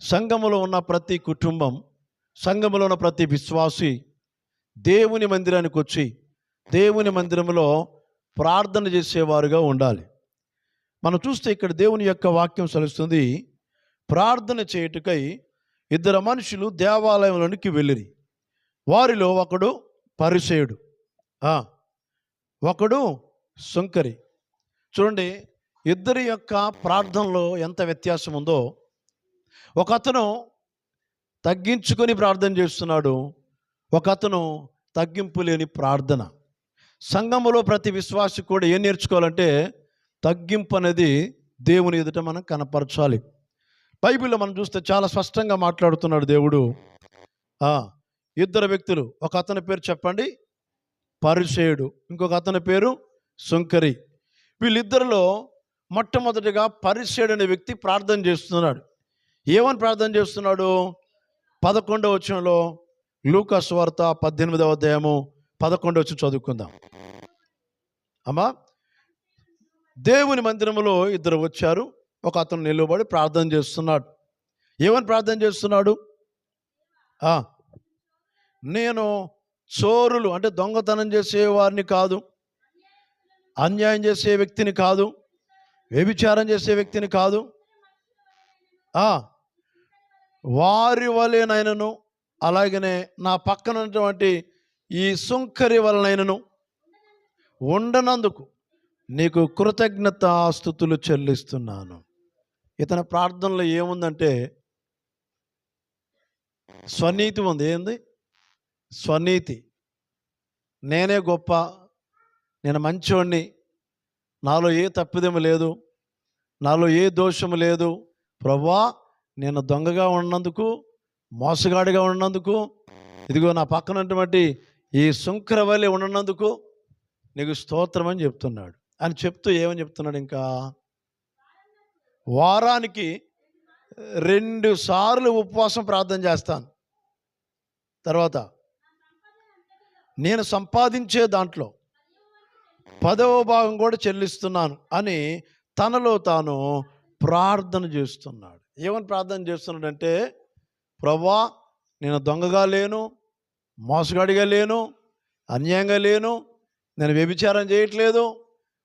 సంఘములో ఉన్న ప్రతి కుటుంబం, సంఘములో ఉన్న ప్రతి విశ్వాసి దేవుని మందిరానికి వచ్చి దేవుని మందిరంలో ప్రార్థన చేసేవారుగా ఉండాలి. మనం చూస్తే ఇక్కడ దేవుని యొక్క వాక్యం సెలవుస్తుంది, ప్రార్థన చేయుటకై ఇద్దరు మనుషులు దేవాలయంలోనికి వెళ్ళిరి. వారిలో ఒకడు పరిసయుడు, ఒకడు సుంకరి. చూడండి, ఇద్దరి యొక్క ప్రార్థనలో ఎంత వ్యత్యాసం ఉందో. ఒక అతను తగ్గించుకొని ప్రార్థన చేస్తున్నాడు, ఒక అతను తగ్గింపు లేని ప్రార్థన. సంఘములో ప్రతి విశ్వాసి కూడా ఏం నేర్చుకోవాలంటే తగ్గింపు అనేది దేవుని ఎదుట మనం కనపరచాలి. బైబిల్లో మనం చూస్తే చాలా స్పష్టంగా మాట్లాడుతున్నాడు దేవుడు. ఇద్దరు వ్యక్తులు, ఒక అతని పేరు చెప్పండి పరిసయుడు, ఇంకొక అతని పేరు సుంకరి. వీళ్ళిద్దరిలో మొట్టమొదటిగా పరిసయుడు అనే వ్యక్తి ప్రార్థన చేస్తున్నాడు. ఏమని ప్రార్థన చేస్తున్నాడు? 11వ వచనంలో, లూకా సువార్త 18వ అధ్యాయము 11వ వచనం చదువుకుందాం అమ్మా. దేవుని మందిరంలో ఇద్దరు వచ్చారు, ఒక అతను నిలబడి ప్రార్థన చేస్తున్నాడు. ఏమని ప్రార్థన చేస్తున్నాడు? నేను చోరులు అంటే దొంగతనం చేసే వారిని కాదు, అన్యాయం చేసే వ్యక్తిని కాదు, వ్యభిచారం చేసే వ్యక్తిని కాదు, వారి వలెనైనను అలాగనే నా పక్కన ఉన్నటువంటి ఈ సుంకరి వలనైనను ఉండనందుకు నీకు కృతజ్ఞతాస్తుతులు చెల్లిస్తున్నాను. ఇతని ప్రార్థనలో ఏముందంటే స్వనీతి ఉంది. ఏంది స్వనీతి? నేనే గొప్ప, నేను మంచివాడిని, నాలో ఏ తప్పిదము లేదు, నాలో ఏ దోషము లేదు ప్రభువా, నేను దొంగగా ఉన్నందుకు, మోసగాడిగా ఉన్నందుకు, ఇదిగో నా పక్కన ఉన్నటువంటి ఈ సుంకర వలె ఉన్నందుకు నీకు స్తోత్రం అని చెప్తున్నాడు. అని చెప్తూ ఏమని చెప్తున్నాడు? ఇంకా వారానికి 2 సార్లు ఉపవాసం ప్రార్థన చేస్తాను, తర్వాత నేను సంపాదించే దాంట్లో 10వ భాగం కూడా చెల్లిస్తున్నాను అని తనలో తాను ప్రార్థన చేస్తున్నాడు. ఏమని ప్రార్థన చేస్తున్నాడంటే, ప్రభువా, నేను దొంగగా లేను, మోసగాడిగా లేను, అన్యాయంగా లేను, నేను వ్యభిచారం చేయట్లేదు,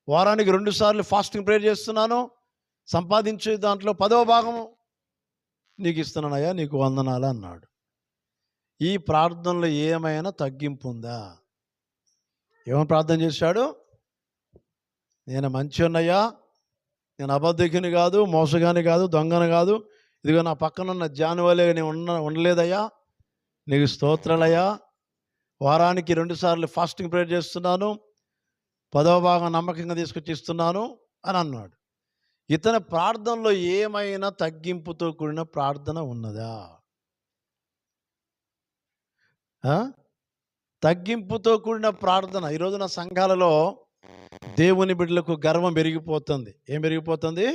వారానికి 2 సార్లు ఫాస్టింగ్ ప్రేయర్ చేస్తున్నాను, సంపాదించే దాంట్లో 10వ భాగం నీకు ఇస్తున్నానయ్యా, నీకు వందనాలు అన్నాడు. ఈ ప్రార్థనలో ఏమైనా తగ్గింపు ఉందా? ఏమని ప్రార్థన చేశాడు? నేను మంచివాడినయ్యా, నేను అబద్ధికుని కాదు, మోసగాని కాదు, దొంగను కాదు, ఇదిగో నా పక్కన ఉన్న జానువలే నేను ఉండలేదయ్యా, నీకు స్తోత్రాలయ్యా, వారానికి 2 సార్లు ఫాస్టింగ్ ప్రేయర్ చేస్తున్నాను, 10వ భాగం నమ్మకంగా తీసుకొచ్చి ఇస్తున్నాను అని అన్నాడు. ఇతని ప్రార్థనలో ఏమైనా తగ్గింపుతో కూడిన ప్రార్థన ఉన్నదా? తగ్గింపుతో కూడిన ప్రార్థన. ఈరోజున సంఘాలలో దేవుని బిడ్డలకు గర్వం పెరిగిపోతుంది. ఏం పెరిగిపోతుంది?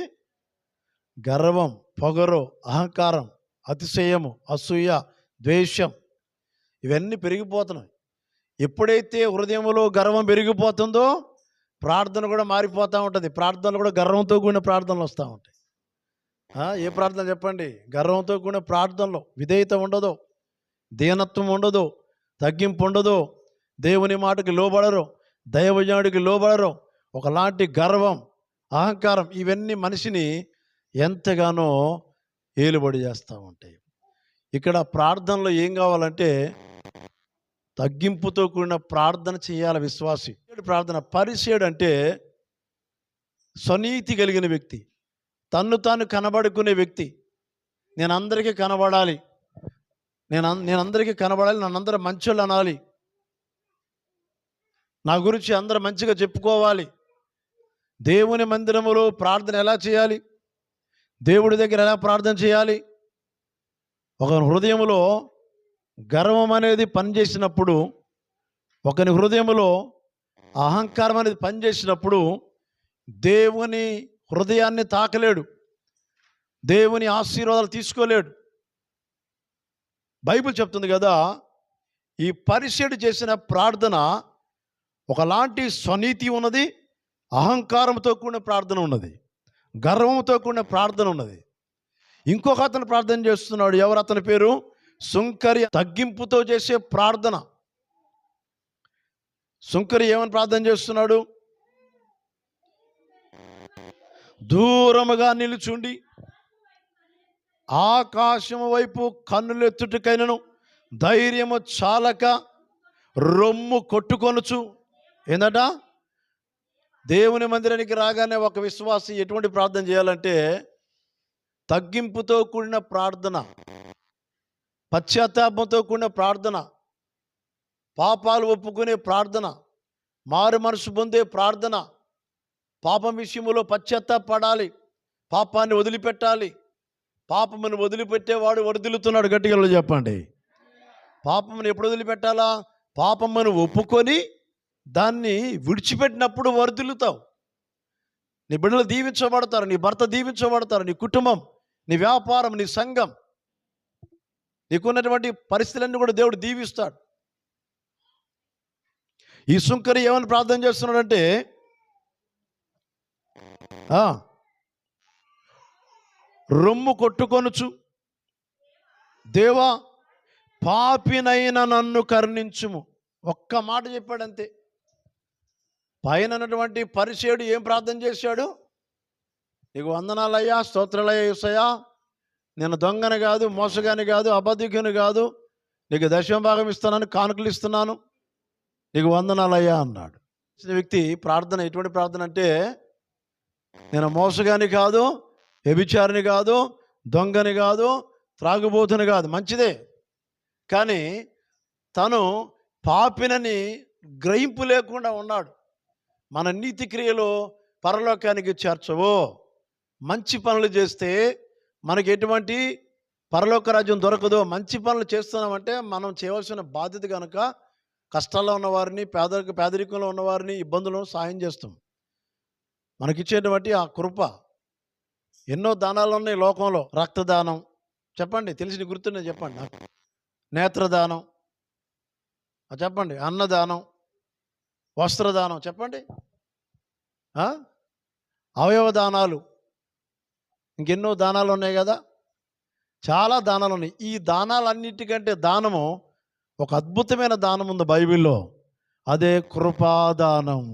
గర్వం, పొగరు, అహంకారం, అతిశయము, అసూయ, ద్వేషం, ఇవన్నీ పెరిగిపోతున్నాయి. ఎప్పుడైతే హృదయంలో గర్వం పెరిగిపోతుందో ప్రార్థన కూడా మారిపోతూ ఉంటుంది. ప్రార్థనలు కూడా గర్వంతో కూడిన ప్రార్థనలు వస్తూ ఉంటాయి. ఏ ప్రార్థన చెప్పండి? గర్వంతో కూడిన ప్రార్థనలో విధేయత ఉండదు, దీనత్వం ఉండదు, తగ్గింపు ఉండదు, దేవుని మాటకి లోబడరు, దైవజనుడికి లోబడరు. ఒకలాంటి గర్వం, అహంకారం, ఇవన్నీ మనిషిని ఎంతగానో ఏలుబడి చేస్తూ ఉంటాయి. ఇక్కడ ప్రార్థనలో ఏం కావాలంటే తగ్గింపుతో కూడిన ప్రార్థన చేయాలి విశ్వాసి. ప్రార్థన. పరిసయుడు అంటే స్వనీతి కలిగిన వ్యక్తి, తన్ను తాను కనబడుకునే వ్యక్తి. నేను అందరికీ కనబడాలి, నేను అందరికీ కనబడాలి, నన్ను అందరూ మంచోళ్ళు అనాలి, నా గురించి అందరూ మంచిగా చెప్పుకోవాలి. దేవుని మందిరములో ప్రార్థన ఎలా చేయాలి? దేవుడి దగ్గర ఎలా ప్రార్థన చేయాలి? ఒక హృదయములో గర్వం అనేది పనిచేసినప్పుడు, ఒకని హృదయములో అహంకారం అనేది పనిచేసినప్పుడు దేవుని హృదయాన్ని తాకలేడు, దేవుని ఆశీర్వాదాలు తీసుకోలేడు. బైబిల్ చెప్తుంది కదా, ఈ పరిసయుడు చేసిన ప్రార్థన ఒకలాంటి స్వనీతి ఉన్నది, అహంకారంతో కూడిన ప్రార్థన ఉన్నది, గర్వంతో కూడిన ప్రార్థన ఉన్నది. ఇంకొక అతను ప్రార్థన చేస్తున్నాడు. ఎవరు అతని పేరు? సుంకరి. తగ్గింపుతో చేసే ప్రార్థన. సుంకరి ఏమని ప్రార్థన చేస్తున్నాడు? దూరముగా నిలుచుండి ఆకాశము వైపు కన్నులెత్తుటకైనను ధైర్యము చాలక రొమ్ము కొట్టుకొనుచు. ఏందట? దేవుని మందిరానికి రాగానే ఒక విశ్వాసి ఎటువంటి ప్రార్థన చేయాలంటే తగ్గింపుతో కూడిన ప్రార్థన, పశ్చాత్తాపంతో కూడిన ప్రార్థన, పాపాలు ఒప్పుకునే ప్రార్థన, మారు మనసు పొందే ప్రార్థన, పాపం విషయంలో పశ్చాత్తాపడాలి, పాపాన్ని వదిలిపెట్టాలి. పాపమును వదిలిపెట్టేవాడు వర్ధిల్లుతున్నాడు. గట్టిగా చెప్పండి. పాపమును ఎప్పుడు వదిలిపెట్టాలా? పాపమును ఒప్పుకొని దాన్ని విడిచిపెట్టినప్పుడు వర్ధిల్లుతావు. నీ బిడ్డలు దీవించబడతారు, నీ భర్త దీవించబడతారు, నీ కుటుంబం, నీ వ్యాపారం, నీ సంఘం, నీకున్నటువంటి పరిస్థితులన్నీ కూడా దేవుడు దీవిస్తాడు. ఈ సుంకరి ఏమని ప్రార్థన చేస్తున్నాడంటే, రొమ్ము కొట్టుకొనుచు, దేవా పాపినైన నన్ను కరుణించుము. ఒక్క మాట చెప్పాడంతే. పైన ఉన్నటువంటి పరిసేయుడు ఏం ప్రార్థన చేశాడు? నీకు వందనాలయ్యా, స్తోత్రాలయ్యా యేసయ్యా, నేను దొంగని కాదు, మోసగాని కాదు, అబద్ధికుని కాదు, నీకు దశమ భాగం ఇస్తున్నాను, కానుకలు ఇస్తున్నాను, నీకు వందనాలయ్యా అన్నాడు. వ్యక్తి ప్రార్థన ఎటువంటి ప్రార్థన అంటే, నేను మోసగాని కాదు, వ్యభిచారిని కాదు, దొంగని కాదు, త్రాగుబోతుని కాదు, మంచిదే, కానీ తను పాపినని గ్రహింపు లేకుండా ఉన్నాడు. మన నీతి క్రియలు పరలోకానికి చేర్చవు. మంచి పనులు చేస్తే మనకి ఎటువంటి పరలోక రాజ్యం దొరకదు. మంచి పనులు చేస్తున్నామంటే మనం చేయవలసిన బాధ్యత కనుక కష్టాల్లో ఉన్నవారిని, పేదరికంలో ఉన్నవారిని, ఇబ్బందులను సాయం చేస్తాం. మనకిచ్చేటువంటి ఆ కృప. ఎన్నో దానాలు ఉన్నాయి లోకంలో. రక్తదానం చెప్పండి, తెలిసిన గుర్తున్నది చెప్పండి నాకు. నేత్రదానం చెప్పండి, అన్నదానం, వస్త్రదానం చెప్పండి, అవయవ దానాలు, ఇంకెన్నో దానాలు ఉన్నాయి కదా, చాలా దానాలు ఉన్నాయి. ఈ దానాలన్నిటికంటే దానము, ఒక అద్భుతమైన దానం ఉంది బైబిల్లో, అదే కృపాదానం.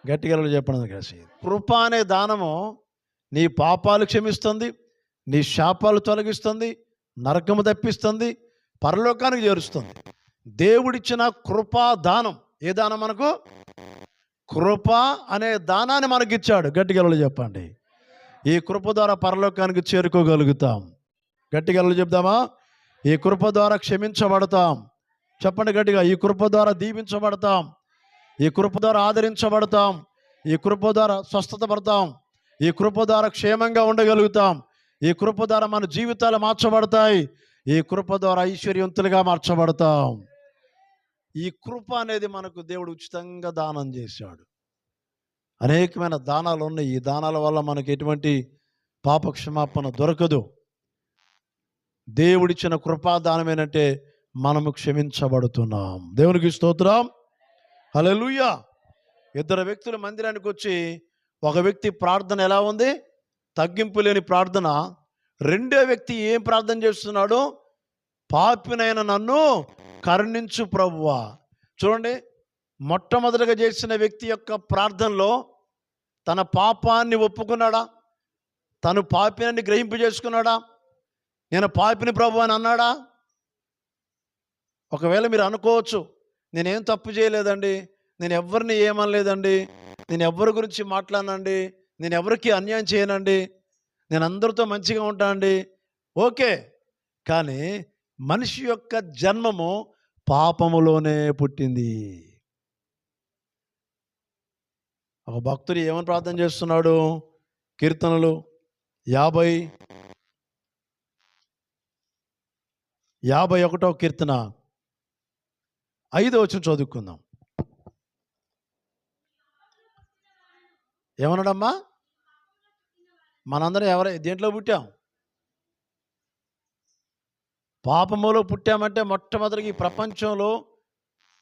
గట్టిగా చెప్పండి కలిసి. కృప అనే దానము నీ పాపాలు క్షమిస్తుంది, నీ శాపాలు తొలగిస్తుంది, నరకము తప్పిస్తుంది, పరలోకానికి చేరుస్తుంది. దేవుడిచ్చిన కృపా దానం. ఏ దానం మనకు? కృప అనే దానాన్ని మనకిచ్చాడు. గట్టిగా చెప్పండి. ఈ కృప ద్వారా పరలోకానికి చేరుకోగలుగుతాం. గట్టిగా చెప్దామా? ఈ కృప ద్వారా క్షమించబడతాం. చెప్పండి గట్టిగా. ఈ కృప ద్వారా దీవించబడతాం, ఈ కృప ద్వారా ఆదరించబడతాం, ఈ కృప ద్వారా స్వస్థత పడతాం, ఈ కృప ద్వారా క్షేమంగా ఉండగలుగుతాం, ఈ కృప ద్వారా మన జీవితాలు మార్చబడతాయి, ఈ కృప ద్వారా ఐశ్వర్యవంతులుగా మార్చబడతాం. ఈ కృప అనేది మనకు దేవుడు ఉచితంగా దానం చేశాడు. అనేకమైన దానాలు ఉన్నాయి. ఈ దానాల వల్ల మనకి ఎటువంటి పాప క్షమాపణ దొరకదు. దేవుడిచ్చిన కృపాదానం ఏంటంటే మనము క్షమించబడుతున్నాం. దేవునికి స్తోత్రం, హల్లెలూయా. ఇద్దరు వ్యక్తులు మందిరానికి వచ్చి, ఒక వ్యక్తి ప్రార్థన ఎలా ఉంది? తగ్గింపు లేని ప్రార్థన. రెండో వ్యక్తి ఏం ప్రార్థన చేస్తున్నాడు? పాపినైన నన్ను కరుణించు ప్రభువా. చూడండి, మొట్టమొదటిగా చేసిన వ్యక్తి యొక్క ప్రార్థనలో తన పాపాన్ని ఒప్పుకున్నాడా? తను పాపిని గ్రహింపు చేసుకున్నాడా? నేను పాపిని ప్రభు అని అన్నాడా? ఒకవేళ మీరు అనుకోవచ్చు, నేనేం తప్పు చేయలేదండి, నేను ఎవరిని ఏమనలేదండి, నేను ఎవరి గురించి మాట్లాడనండి, నేను ఎవరికి అన్యాయం చేయనండి, నేను అందరితో మంచిగా ఉంటానండి. ఓకే, కానీ మనిషి యొక్క జన్మము పాపములోనే పుట్టింది. ఒక భక్తుడు ఏమని ప్రార్థన చేస్తున్నాడు? కీర్తనలు 51వ కీర్తన 5వ వచనం చదువుకుందాం. ఏమన్నాడమ్మా? మనందరం దేంట్లో పుట్టాం? పాపములో పుట్టామంటే మొట్టమొదటిగా ఈ ప్రపంచంలో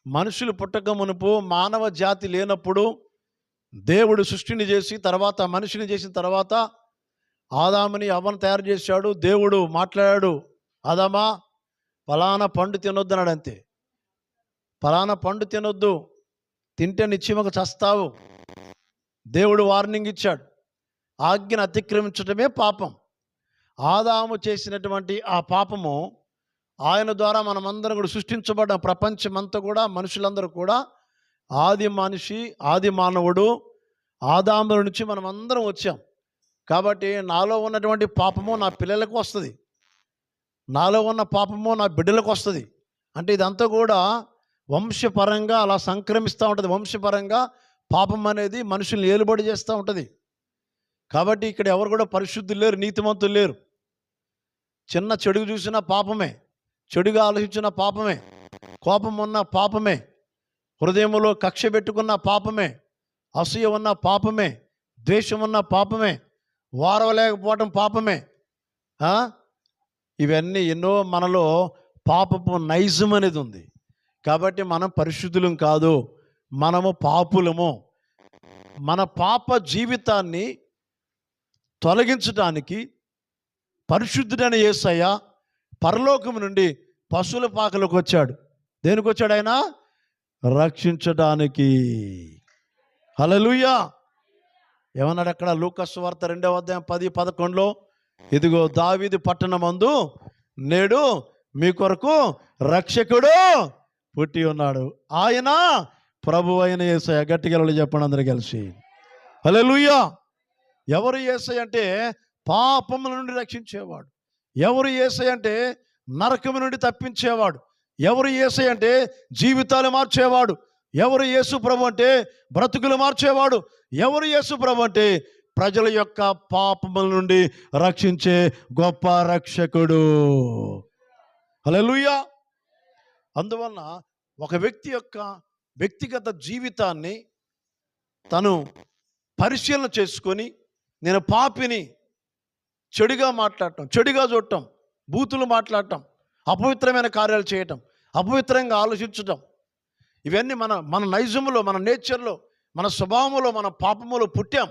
మనుషులు పుట్టక మునుపు, మానవ జాతి లేనప్పుడు దేవుడు సృష్టిని చేసి తర్వాత మనిషిని చేసిన తర్వాత ఆదాముని అవ్వను తయారు చేశాడు. దేవుడు మాట్లాడాడు, ఆదామా ఫలానా పండు తినొద్దు అన్నాడు. అంతే, ఫలానా పండు తినొద్దు, తింటే నిశ్చయముగా చస్తావు. దేవుడు వార్నింగ్ ఇచ్చాడు. ఆజ్ఞను అతిక్రమించడమే పాపం. ఆదాము చేసినటువంటి ఆ పాపము, ఆయన ద్వారా మనమందరం కూడా సృష్టించబడ్డ ప్రపంచమంతా కూడా, మనుషులందరూ కూడా, ఆది మనిషి, ఆది మానవుడు ఆదాము నుంచి మనం అందరం వచ్చాం. కాబట్టి నాలో ఉన్నటువంటి పాపము నా పిల్లలకు వస్తుంది, నాలో ఉన్న పాపము నా బిడ్డలకు వస్తుంది. అంటే ఇదంతా కూడా వంశపరంగా అలా సంక్రమిస్తూ ఉంటుంది. వంశపరంగా పాపం అనేది మనుషుల్ని ఏలుబడి చేస్తూ ఉంటుంది. కాబట్టి ఇక్కడ ఎవరు కూడా పరిశుద్ధులు లేరు, నీతిమంతులు లేరు. చిన్న చెడుగు చూసినా పాపమే, చెడుగా ఆలోచించిన పాపమే, కోపం ఉన్న పాపమే, హృదయంలో కక్ష పెట్టుకున్న పాపమే, అసూయ ఉన్న పాపమే, ద్వేషం ఉన్న పాపమే, వారవలేకపోవటం పాపమే. ఇవన్నీ ఎన్నో మనలో పాపపు నైజం అనేది ఉంది. కాబట్టి మనం పరిశుద్ధులం కాదు, మనము పాపులము. మన పాప జీవితాన్ని తొలగించడానికి పరిశుద్ధుడైన యేసయ్య పరలోకం నుండి పశువుల పాకలోకి వచ్చాడు. దేనికి వచ్చాడు ఆయన? రక్షించడానికి. హల్లెలూయా. ఏమన్నాడు అక్కడ? లూకా సువార్త 2వ అధ్యాయం 10-11లో, ఇదిగో దావీదు పట్టణమందు నేడు మీ కొరకు రక్షకుడు పుట్టి ఉన్నాడు, ఆయన ప్రభు అయిన యేసయ్య. గట్టిగా చెప్పండి అందరూ కలిసి హల్లెలూయా. ఎవరు యేసయ్య అంటే? పాపముల నుండి రక్షించేవాడు. ఎవరు యేసయ్య అంటే? నరకము నుండి తప్పించేవాడు. ఎవరు యేసయ్య అంటే? జీవితాలు మార్చేవాడు. ఎవరు యేసు ప్రభు అంటే? బ్రతుకులు మార్చేవాడు. ఎవరు యేసు ప్రభు అంటే? ప్రజల యొక్క పాపముల నుండి రక్షించే గొప్ప రక్షకుడు. హల్లెలూయా. అందువలన ఒక వ్యక్తి యొక్క వ్యక్తిగత జీవితాన్ని తను పరిశీలన చేసుకొని, నేను పాపిని, చెడుగా మాట్లాడటం, చెడుగా చూడటం, బూతులు మాట్లాడటం, అపవిత్రమైన కార్యాలు చేయటం, అపవిత్రంగా ఆలోచించటం, ఇవన్నీ మన నైజంలో, మన నేచర్లో, మన స్వభావంలో, మన పాపములో పుట్టాం.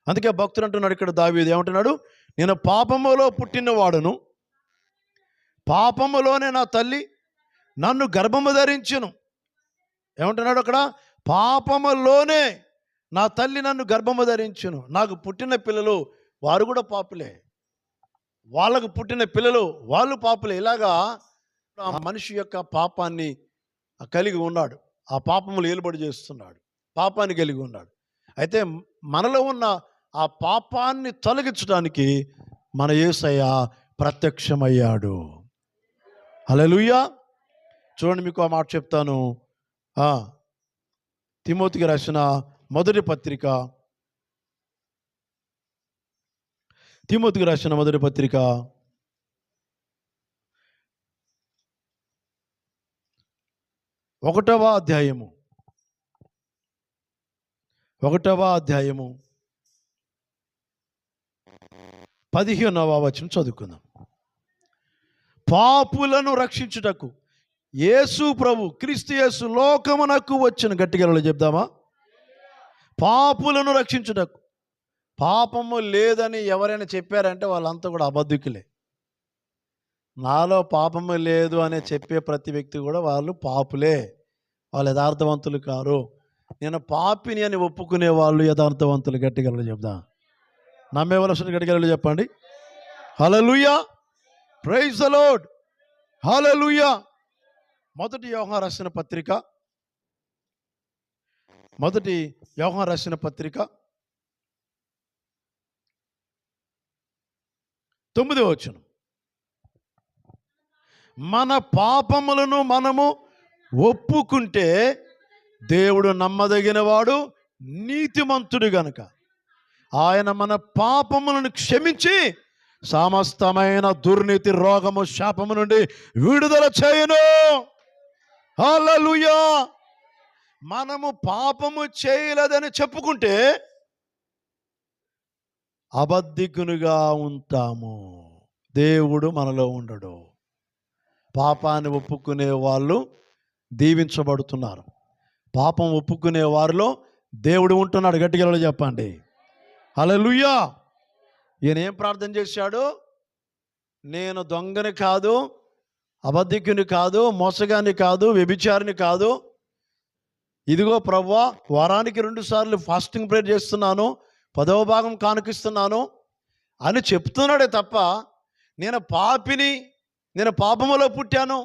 అందుకే భక్తుడు అంటున్నాడు ఇక్కడ, దావీదు ఏమంటున్నాడు? నేను పాపములో పుట్టినవాడును, పాపములోనే నా తల్లి నన్ను గర్భము ధరించును. ఏమంటున్నాడు అక్కడ? పాపములోనే నా తల్లి నన్ను గర్భము ధరించును. నాకు పుట్టిన పిల్లలు వారు కూడా పాపులే, వాళ్ళకు పుట్టిన పిల్లలు వాళ్ళు పాపులే. ఇలాగా ఆ మనిషి యొక్క పాపాన్ని కలిగి ఉన్నాడు, ఆ పాపములు ఏలుబడి చేస్తున్నాడు, పాపాన్ని కలిగి ఉన్నాడు. అయితే మనలో ఉన్న ఆ పాపాన్ని తొలగించడానికి మన యేసయ్య ప్రత్యక్షమయ్యాడు. హల్లెలూయా. చూడండి, మీకు ఆ మాట చెప్తాను. తిమోతికి రాసిన మొదటి పత్రిక, తిమోతికి రాసిన మొదటి పత్రిక 1వ అధ్యాయము 15వ వచనం చదువుకుందాం. పాపులను రక్షించుటకు యేసు ప్రభు క్రీస్తు యేసు లోకమునకు వచ్చిన. గట్టిగా చెప్దామా? పాపులను రక్షించుటకు. పాపము లేదని ఎవరైనా చెప్పారంటే వాళ్ళంతా కూడా అబద్ధికులే. నాలో పాపము లేదు అని చెప్పే ప్రతి వ్యక్తి కూడా వాళ్ళు పాపులే, వాళ్ళు యథార్థవంతులు కారు. నేను పాపిని అని ఒప్పుకునే వాళ్ళు యథార్థవంతులు. గట్టిగా చెప్దాం. నమ్మేవలసిన గట్టిగా చెప్పండి. Hallelujah. Praise the Lord. Hallelujah. మొదటి యోహాను రాసిన పత్రిక 9వ వచనం. మన పాపములను మనము ఒప్పుకుంటే దేవుడు నమ్మదగినవాడు, నీతిమంతుడు గనుక ఆయన మన పాపములను క్షమించి సమస్తమైన దుర్నీతి, రోగము, శాపము నుండి విడుదల చేయును. హల్లెలూయా. మనము పాపము చేయలేదని చెప్పుకుంటే అబద్ధికునిగా ఉంటాము, దేవుడు మనలో ఉండడు. పాపాన్ని ఒప్పుకునే వాళ్ళు దీవించబడుతున్నారు. పాపం ఒప్పుకునే వారిలో దేవుడు ఉంటున్నాడు. గట్టిగా చెప్పండి. హల్లెలూయా. ఈయన ఏం ప్రార్థన చేశాడు? నేను దొంగని కాదు, అబద్ధికుని కాదు, మోసగాని కాదు, వ్యభిచారిని కాదు. ఇదిగో ప్రభువా, వారానికి 2 సార్లు ఫాస్టింగ్ ప్రేయర్ చేస్తున్నాను, 10వ భాగం కానుకిస్తున్నాను అని చెప్తున్నాడే తప్ప, నేను పాపిని, నేను పాపములో పుట్టాను,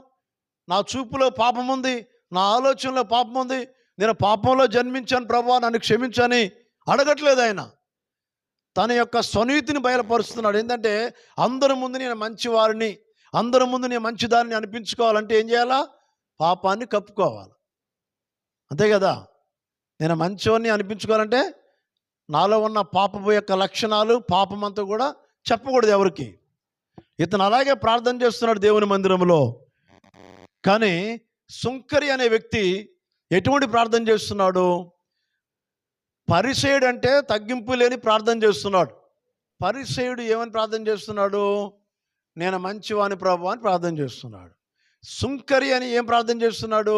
నా చూపులో పాపం ఉంది, నా ఆలోచనలో పాపం ఉంది, నేను పాపంలో జన్మించాను ప్రభువా, నన్ను క్షమించని అడగట్లేదు ఆయన. తన యొక్క స్వనీతిని బయలుపరుస్తున్నాడు. ఏంటంటే అందరి ముందు నేను మంచివారిని, అందరి ముందు నేను మంచిదారిని అనిపించుకోవాలంటే ఏం చేయాలా? పాపాన్ని కప్పుకోవాలి. అంతే కదా. నేను మంచివాడిని అనిపించుకోవాలంటే నాలో ఉన్న పాపపు యొక్క లక్షణాలు, పాపమంతా కూడా చెప్పకూడదు ఎవరికి. ఇతను అలాగే ప్రార్థన చేస్తున్నాడు దేవుని మందిరంలో. కానీ సుంకరి అనే వ్యక్తి ఎటువంటి ప్రార్థన చేస్తున్నాడు? పరిసయుడు అంటే తగ్గింపు లేని ప్రార్థన చేస్తున్నాడు. పరిసయుడు ఏమని ప్రార్థన చేస్తున్నాడు? నేను మంచివాని ప్రభు అని ప్రార్థన చేస్తున్నాడు. సుంకరి అని ఏం ప్రార్థన చేస్తున్నాడు?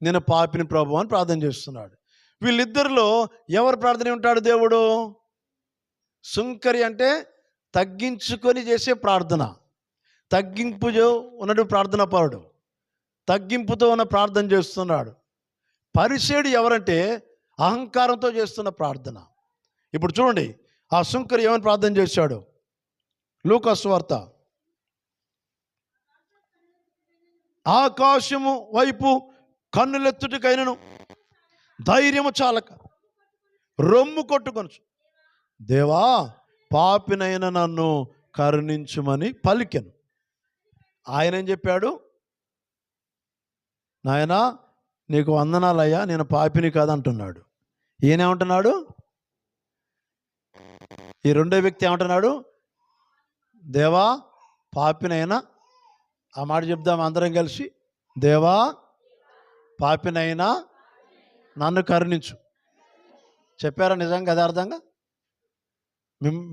నేను పాపిని ప్రభు అని ప్రార్థన చేస్తున్నాడు. వీళ్ళిద్దరిలో ఎవరు ప్రార్థన ఉంటాడు దేవుడు? సుంకరి అంటే తగ్గించుకొని చేసే ప్రార్థన, తగ్గింపు ఉన్నట్టు ప్రార్థన పరుడు, తగ్గింపుతో ఉన్న ప్రార్థన చేస్తున్నాడు. పరిసయుడు ఎవరంటే అహంకారంతో చేస్తున్న ప్రార్థన. ఇప్పుడు చూడండి, ఆ సుంకరి ఏమని ప్రార్థన చేశాడు? లూకా సువార్త, ఆకాశము వైపు కన్నులెత్తుటికైనను ధైర్యము చాలక రొమ్ము కొట్టుకొనుచు, దేవా పాపినైన నన్ను కరుణించుమని పలికెను. ఆయన ఏం చెప్పాడు? నాయనా నీకు వందనాలయ్యా, నేను పాపిని కాదంటున్నాడు. ఈయనేమంటున్నాడు? ఈ రెండో వ్యక్తి ఏమంటున్నాడు? దేవా పాపినైనా, ఆ మాట చెప్దాం అందరం కలిసి, దేవా పాపినైనా నన్ను కరుణించు. చెప్పారా నిజంగా యథార్థంగా?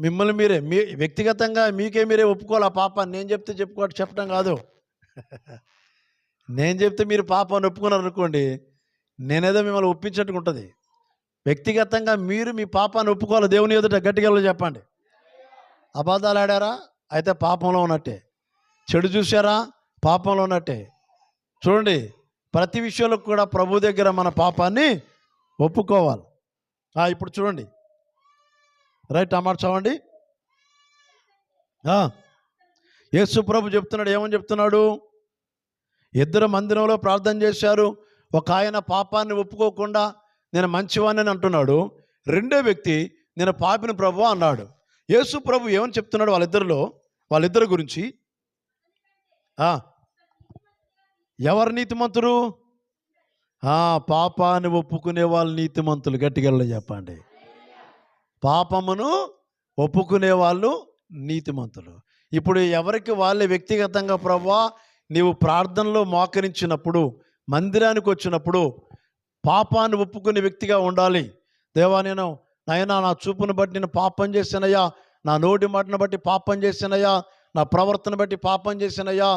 మిమ్మల్ని మీరే, మీ వ్యక్తిగతంగా మీకే మీరే ఒప్పుకోవాలి ఆ పాపాన్ని. నేను చెప్తే చెప్పడం కాదు. నేను చెప్తే మీరు పాపాన్ని ఒప్పుకున్నారు అనుకోండి, నేనేదో మిమ్మల్ని ఒప్పించినట్టుగా ఉంటుంది. వ్యక్తిగతంగా మీరు మీ పాపాన్ని ఒప్పుకోవాలి దేవుని ఎదుట. గట్టిగా చెప్పండి. అబద్ధాలు ఆడారా? అయితే పాపంలో ఉన్నట్టే. చెడు చూసారా? పాపంలో ఉన్నట్టే. చూడండి, ప్రతి విషయంలో కూడా ప్రభు దగ్గర మన పాపాన్ని ఒప్పుకోవాలి. ఇప్పుడు చూడండి, రైట్, అమ్మాట చదవండి. యేసు ప్రభు చెప్తున్నాడు, ఏమని చెప్తున్నాడు? ఇద్దరు మందిరంలో ప్రార్థన చేశారు. ఒక ఆయన పాపాన్ని ఒప్పుకోకుండా నేను మంచివాణ్ణి అంటున్నాడు. రెండో వ్యక్తి నేను పాపిని ప్రభు అన్నాడు. యేసు ప్రభు ఏమని చెప్తున్నాడు వాళ్ళిద్దరి గురించి? ఎవరు నీతిమంతులు? పాపాన్ని ఒప్పుకునే వాళ్ళు నీతిమంతులు. గట్టిగా చెప్పండి. పాపమును ఒప్పుకునే వాళ్ళు నీతిమంతులు. ఇప్పుడు ఎవరికి వాళ్ళే వ్యక్తిగతంగా, ప్రభువా నీవు ప్రార్థనలో మోకరించినప్పుడు, మందిరానికి వచ్చినప్పుడు పాపాన్ని ఒప్పుకునే వ్యక్తిగా ఉండాలి. దేవా నాయనా నా చూపును బట్టి నేను పాపం చేశానయ్యా, నా నోటి మాటను బట్టి పాపం చేశానయ్యా, నా ప్రవర్తన బట్టి పాపం చేశానయ్యా,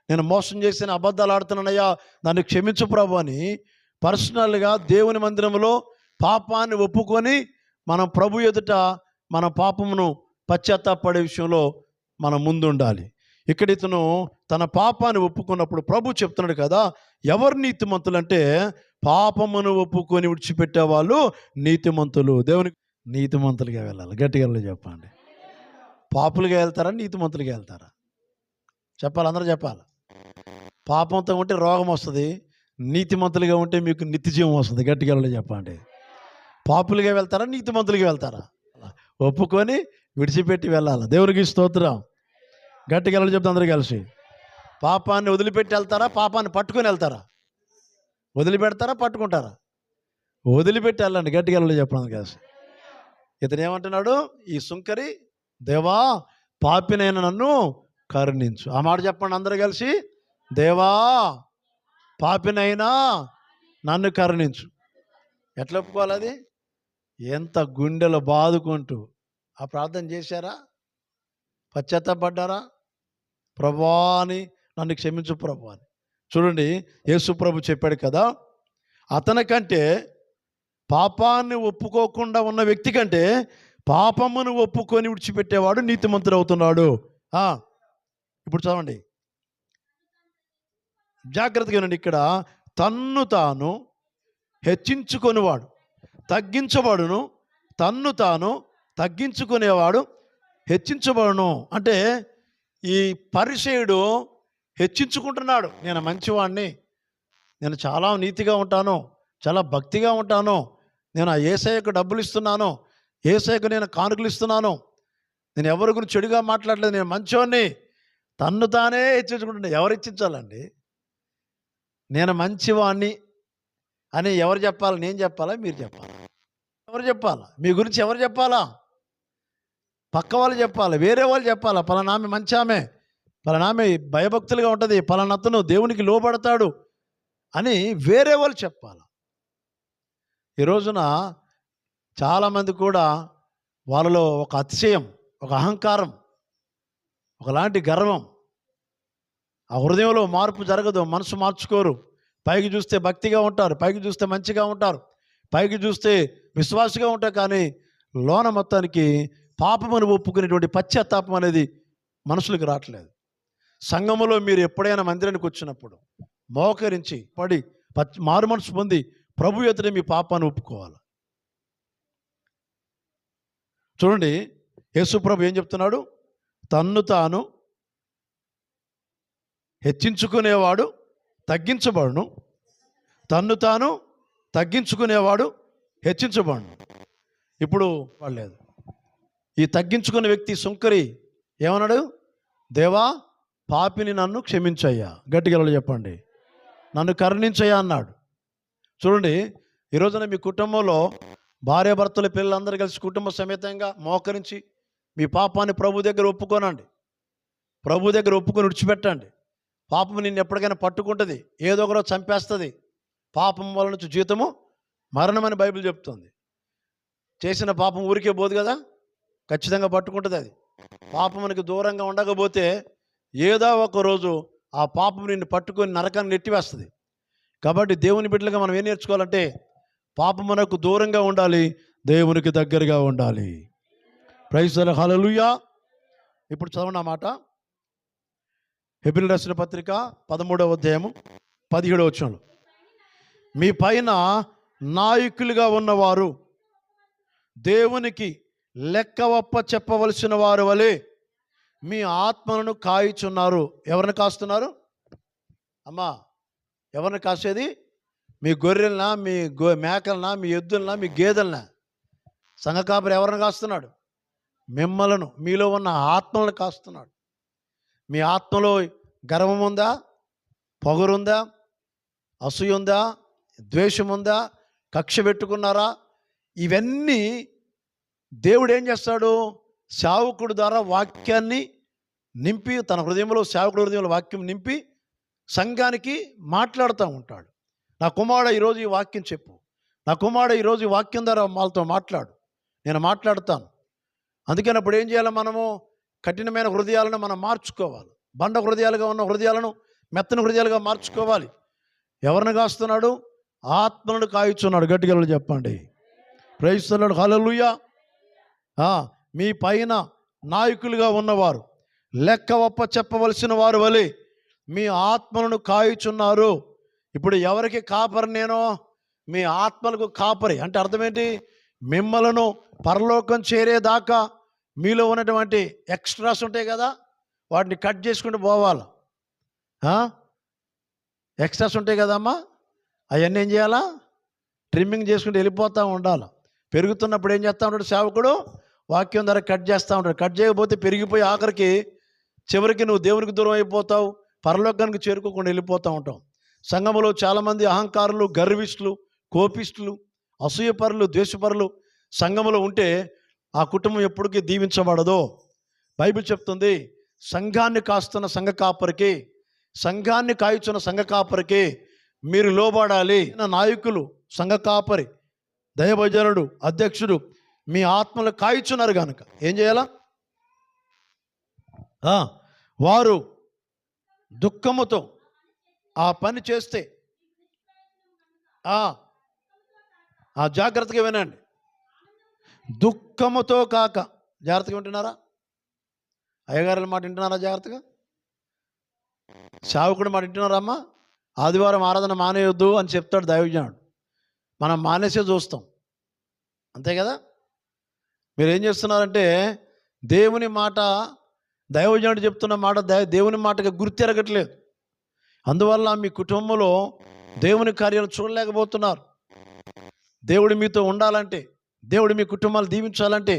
నేను మోసం చేసిన, అబద్ధాలు ఆడుతున్నానయ్యా, నన్ను క్షమించు ప్రభు అని పర్సనల్గా దేవుని మందిరంలో పాపాన్ని ఒప్పుకొని మనం ప్రభు ఎదుట మన పాపమును పశ్చాత్తాపడే విషయంలో మనం ముందుండాలి. ఇక్కడ ఇతను తన పాపాన్ని ఒప్పుకున్నప్పుడు ప్రభు చెప్తున్నాడు కదా, ఎవరు నీతిమంతులు అంటే పాపమును ఒప్పుకొని విడిచిపెట్టే వాళ్ళు నీతిమంతులు. దేవునికి నీతిమంతులుగా వెళ్ళాలి. గట్టిగా చెప్పండి. పాపులుగా వెళ్తారా, నీతిమంతులుగా వెళ్తారా? చెప్పాలి, అందరూ చెప్పాలి. పాపంతో ఉంటే రోగం వస్తుంది, నీతిమంతులుగా ఉంటే మీకు నిత్యజీవం వస్తుంది. గట్టిగా చెప్పండి. పాపులుగా వెళ్తారా, నీతిమంతులుగా వెళ్తారా? ఒప్పుకొని విడిచిపెట్టి వెళ్ళాలి. దేవునికి స్తోత్రం. గట్టిగా చెప్తా అందరూ కలిసి. పాపాన్ని వదిలిపెట్టి వెళ్తారా, పాపాన్ని పట్టుకొని వెళ్తారా? వదిలిపెడతారా, పట్టుకుంటారా? వదిలిపెట్టి వెళ్ళండి. గట్టిగా చెప్పండి కలిసి. ఇతను ఏమంటున్నాడు? ఈ సుంకరి, దేవా పాపినైన నన్ను కరుణించు. ఆ మాట చెప్పండి అందరూ కలిసి. దేవా పాపినైనా నన్ను కరుణించు. ఎట్లా ఒప్పుకోవాలి? అది ఎంత గుండెలో బాదుకుంటూ ఆ ప్రార్థన చేశారా? పశ్చాత్తాపడ్డారా? ప్రభువా అని నన్ను క్షమించు ప్రభు అని. చూడండి, యేసు ప్రభు చెప్పాడు కదా, అతనికంటే పాపాన్ని ఒప్పుకోకుండా ఉన్న వ్యక్తి కంటే పాపమును ఒప్పుకొని విడిచిపెట్టేవాడు నీతిమంతుడు అవుతున్నాడు. ఇప్పుడు చదవండి, జాగ్రత్తగా వినండి. ఇక్కడ తన్ను తాను హెచ్చించుకొనివాడు తగ్గించబడును, తన్ను తాను తగ్గించుకునేవాడు హెచ్చించబడును. అంటే ఈ పరిసయుడు హెచ్చించుకుంటున్నాడు, నేను మంచివాడిని, నేను చాలా నీతిగా ఉంటాను, చాలా భక్తిగా ఉంటాను, నేను ఆ యేసయ్యకు డబ్బులు ఇస్తున్నాను, యేసయ్యకు నేను కానుకలు ఇస్తున్నాను, నేను ఎవరి గురించి చెడుగా మాట్లాడలేదు, నేను మంచివాడిని. తన్ను తానే హెచ్చించుకుంటున్నాడు. ఎవరు హెచ్చించాలండి? నేను మంచివాడిని అని ఎవరు చెప్పాలి? నేను చెప్పాలా? మీరు చెప్పాలా? ఎవరు చెప్పాలా? మీ గురించి ఎవరు చెప్పాలా? పక్క వాళ్ళు చెప్పాలి, వేరే వాళ్ళు చెప్పాలా? పలానా ఆమె మంచి ఆమె, పలానా ఆమె భయభక్తులుగా ఉంటుంది, పలానా అతను దేవునికి లోబడతాడు అని వేరే వాళ్ళు చెప్పాలి. ఈ రోజున చాలామంది కూడా వాళ్ళలో ఒక అతిశయం, ఒక అహంకారం, ఒకలాంటి గర్వం, ఆ హృదయంలో మార్పు జరగదు, మనసు మార్చుకోరు. పైకి చూస్తే భక్తిగా ఉంటారు, పైకి చూస్తే మంచిగా ఉంటారు, పైకి చూస్తే విశ్వాసగా ఉంటారు, కానీ లోన మొత్తానికి పాపమును ఒప్పుకునేటువంటి పశ్చాత్తాపం అనేది మనుషులకు రావట్లేదు. సంఘములో మీరు ఎప్పుడైనా మందిరానికి వచ్చినప్పుడు మోకరించి పడి మారు మనసు పొంది ప్రభు ఎదుట మీ పాపాన్ని ఒప్పుకోవాలి. చూడండి, యేసు ప్రభు ఏం చెప్తున్నాడు? తన్ను తాను హెచ్చించుకునేవాడు తగ్గించబడును, తన్ను తాను తగ్గించుకునేవాడు హెచ్చించబడును. ఇప్పుడు వాళ్ళలేదు. ఈ తగ్గించుకున్న వ్యక్తి సుంకరి ఏమన్నాడు? దేవా, పాపిని నన్ను క్షమించయ్యా. గట్టిగా చెప్పండి, నన్ను కరుణించయ్యా అన్నాడు. చూడండి, ఈరోజున మీ కుటుంబంలో భార్యాభర్తలు పిల్లలందరూ కలిసి కుటుంబ సమేతంగా మోకరించి మీ పాపాన్ని ప్రభు దగ్గర ఒప్పుకోనండి. ప్రభు దగ్గర ఒప్పుకొని విడిచిపెట్టండి. పాపం నిన్ను ఎప్పటికైనా పట్టుకుంటుంది, ఏదో ఒకరోజు చంపేస్తుంది. పాపం వల్ల నుంచి జీతము మరణమని బైబిల్ చెప్తుంది. చేసిన పాపం ఊరికే పోదు కదా, ఖచ్చితంగా పట్టుకుంటుంది. అది పాపమునికి దూరంగా ఉండకపోతే ఏదో ఒక రోజు ఆ పాపం నిన్ను పట్టుకొని నరకాన్ని నెట్టివేస్తుంది. కాబట్టి దేవుని బిడ్డలుగా మనం ఏం నేర్చుకోవాలంటే పాపమునకు దూరంగా ఉండాలి, దేవునికి దగ్గరగా ఉండాలి. ప్రైజ్ ది లార్డ్, హల్లెలూయా. ఇప్పుడు చదవండి ఆ మాట. హెబ్రీయులకు రాసిన పత్రిక 13వ అధ్యాయము 17వ వచనం. మీ పైన నాయకులుగా ఉన్నవారు దేవునికి లెక్కవప్ప చెప్పవలసిన వారు వలె మీ ఆత్మలను కాయిచున్నారు. ఎవరిని కాస్తున్నారు అమ్మా? ఎవరిని కాసేది? మీ గొర్రెలనా, మీ మేకలనా, మీ ఎద్దులనా, మీ గేదెలనా? సంఘ కాపరి ఎవరిని కాస్తున్నాడు? మిమ్మలను, మీలో ఉన్న ఆత్మలను కాస్తున్నాడు. మీ ఆత్మలో గర్వం ఉందా, పొగరుందా, అసూయ ఉందా, ద్వేషం ఉందా, కక్ష పెట్టుకున్నారా? ఇవన్నీ దేవుడు ఏం చేస్తాడు? సేవకుడు ద్వారా వాక్యాన్ని నింపి, తన హృదయంలో, సేవకుడు హృదయంలో వాక్యం నింపి సంఘానికి మాట్లాడుతూ ఉంటాడు. నా కుమారుడు ఈరోజు ఈ వాక్యం చెప్పు, నా కుమారుడు ఈరోజు ఈ వాక్యం ద్వారా వాళ్ళతో మాట్లాడు, నేను మాట్లాడతాను. అందుకని అప్పుడు ఏం చేయాలి? మనము కఠినమైన హృదయాలను మనం మార్చుకోవాలి. బండ హృదయాలుగా ఉన్న హృదయాలను మెత్తని హృదయాలుగా మార్చుకోవాలి. ఎవరిని కాస్తున్నాడు? ఆత్మలను కాయుచున్నాడు. గట్టిగా చెప్పండి, ప్రైజ్ ది లార్డ్, హల్లెలూయా. మీ పైన నాయకులుగా ఉన్నవారు లెక్క ఒప్ప చెప్పవలసిన వారు వలె మీ ఆత్మలను కాయుచున్నారు. ఇప్పుడు ఎవరికి కాపరి? నేను మీ ఆత్మలకు కాపరి. అంటే అర్థం ఏంటి? మిమ్మలను పరలోకం చేరేదాకా మీలో ఉన్నటువంటి ఎక్స్ట్రాస్ ఉంటాయి కదా, వాటిని కట్ చేసుకుంటూ పోవాలి. ఎక్స్ట్రాస్ ఉంటాయి కదమ్మా, అవన్నీ ఏం చేయాలా? ట్రిమ్మింగ్ చేసుకుంటూ వెళ్ళిపోతూ ఉండాలి. పెరుగుతున్నప్పుడు ఏం చేస్తూ ఉంటాడు సేవకుడు? వాక్యం ద్వారా కట్ చేస్తూ ఉంటాడు. కట్ చేయకపోతే పెరిగిపోయి ఆఖరికి చివరికి నువ్వు దేవునికి దూరం అయిపోతావు, పరలోకానికి చేరుకోకుండా వెళ్ళిపోతూ ఉంటావు. సంఘములో చాలామంది అహంకారులు, గర్విష్ఠులు, కోపిష్ఠులు, అసూయపరులు, ద్వేషపరులు సంఘములో ఉంటే ఆ కుటుంబం ఎప్పటికీ దీవించబడదు. బైబిల్ చెప్తుంది, సంఘాన్ని కాస్తున్న సంఘ కాపరికి, సంఘాన్ని కాయుచున్న సంఘ కాపరికి మీరు లోబడాలి. నాయకులు, సంఘ కాపరి, దైవజనుడు, అధ్యక్షుడు మీ ఆత్మలు కాయుచున్నారు కనుక ఏం చేయాలా? వారు దుఃఖముతో ఆ పని చేస్తే, జాగ్రత్తగా వినండి, దుఃఖముతో కాక. జాగ్రత్తగా వింటున్నారా? అయ్యగారుల మాట వింటున్నారా జాగ్రత్తగా? సేవకుడి మాట వింటున్నారా అమ్మా? ఆదివారం ఆరాధన మానేయొద్దు అని చెప్తాడు దైవజనుడు. మనం మానేసే చూస్తాం, అంతే కదా? మీరు ఏం చేస్తున్నారంటే దేవుని మాట, దైవజనుడు చెప్తున్న మాట దేవుని మాటగా గుర్తెరగట్లేదు. అందువల్ల మీ కుటుంబంలో దేవుని కార్యాలు చూడలేకపోతున్నారు. దేవుడు మీతో ఉండాలంటే, దేవుడు మీ కుటుంబాలు దీవించాలంటే,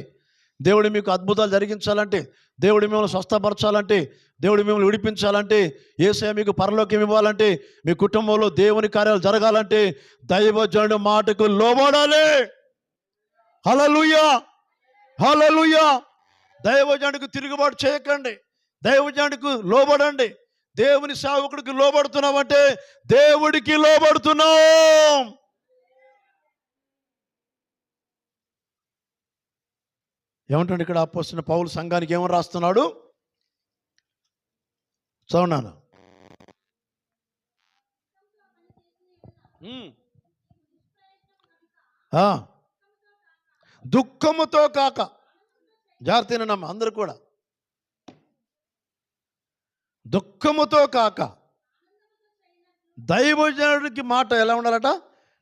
దేవుడు మీకు అద్భుతాలు జరిగించాలంటే, దేవుడు మిమ్మల్ని స్వస్థపరచాలంటే, దేవుడు మిమ్మల్ని విడిపించాలంటే, యేసయ్య మీకు పరలోకం ఇవ్వాలంటే, మీ కుటుంబంలో దేవుని కార్యాలు జరగాలంటే దైవజనుడి మాటకు లోబడాలి. హల్లెలూయా, హల్లెలూయా. దైవజనుడికి తిరుగుబాటు చేయకండి, దైవజనుడికి లోబడండి. దేవుని సేవకుడికి లోబడుతున్నామంటే దేవుడికి లోబడుతున్నాం. ఏమంటాడు ఇక్కడ అపోస్తలుడైన పౌలు సంఘానికి ఏమని రాస్తున్నాడు? చదువునాను. దుఃఖముతో కాక. జాగ్రత్తనమ్మా అందరూ కూడా. దుఃఖముతో కాక దైవజనుడికి మాట ఎలా ఉండాలట?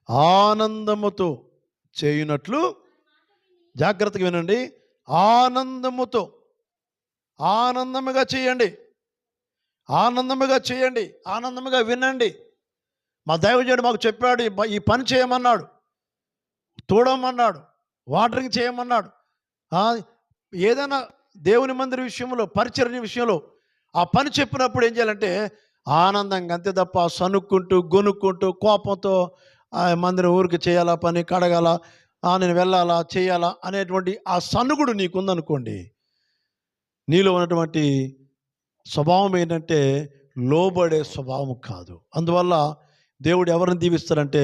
ఆనందముతో చేయునట్లు. జాగ్రత్తగా వినండి. ఆనందముతో, ఆనందముగా చేయండి, ఆనందముగా చేయండి, ఆనందముగా వినండి. మా దైవజనుడు మాకు చెప్పాడు, ఈ పని చేయమన్నాడు, తోడమన్నాడు, వాటరింగ్ చేయమన్నాడు. ఏదైనా దేవుని మందిర విషయంలో, పరిచర్య విషయంలో ఆ పని చెప్పినప్పుడు ఏం చేయాలంటే ఆనందంగా, అంతే తప్ప సనుక్కుంటూ గొనుక్కుంటూ కోపంతో మందిరం ఊరికి చేయాలా, పని కడగాల, నేను వెళ్ళాలా, చేయాలా అనేటువంటి ఆ సనుగుడు నీకుందనుకోండి, నీలో ఉన్నటువంటి స్వభావం ఏంటంటే లోబడే స్వభావం కాదు. అందువల్ల దేవుడు ఎవరిని దీవిస్తాడంటే